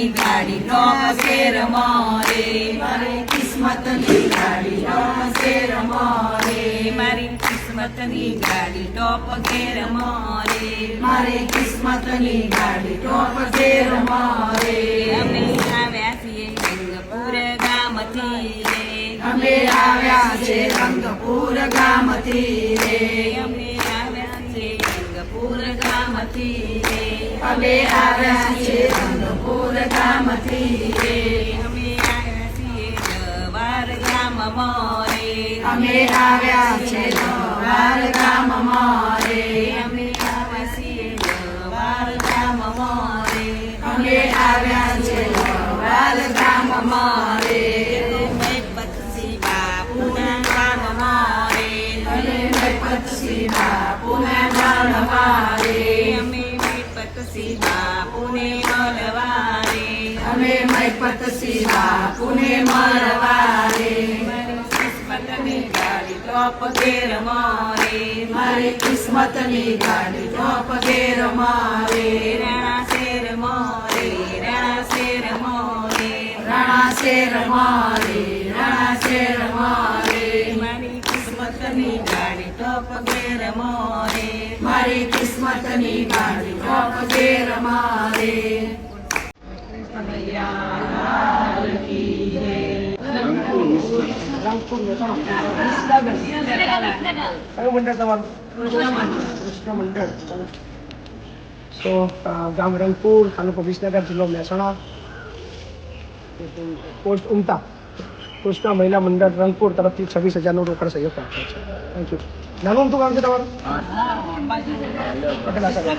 કિસ્મતની ગાડી ટોપ શેર મોરે મારી કિસ્મતની ગાડી ટોપ શેર મોરે મારી કિસ્મતની ગાડી ટોપ શેર મોરે મારી કિસ્મતની ગાડી ટોપ શેર મોરે અમે આવ્યા છીએ રંગપુર ગામથી રે અમે આવ્યા છે રંગપુર ગામથી રે અમે આવ્યા છે રંગપુર ગામથી રે અમે આવ્યા છીએ રંગપુર ગામથી રે અમે આવ્યા છીએ જવાર ગામ મોરે અમે આવ્યા છે જવાર ગામ મોરે અમે આવ્યા છીએ જવાર ગામ મોરે અમે આવ્યા છે જવાર ગામ મોરે પક્ષી બાપુના ગામ મોરે અમે પક્ષી બાપુના ગામ મોરે અમે પક્ષી બાપુને મળવારે અમે પક્ષી બાપુને મળવારે મારી કિસ્મતની ગાડી ટોપ શેર મોરે મારી કિસ્મતની ગાડી ટોપ શેર મોરે રાણા શેર મોરે રાણા શેર મોરે રાણા શેર મોરે રાણા શેર મોરે મારી કિસ્મતની ગાડી ટોપ શેર મોરે મારી કિસ્મતની ગાડી ટોપ શેર મોરે કયું મંડળ તમારું? કૃષ્ણ મંડળ. તો ગામ રંગપુર, તાલુકો વિસનગર, જિલ્લો મહેસાણા, પોસ્ટ ઉમતા. કૃષ્ણ મહિલા મંડળ રંગપુર તરફથી 26,000નો રોકડ સહયોગ પ્રાપ્ત છે. Thank you. નાનું અમતું કામ છે તમારું? પટેલા સાહેબ.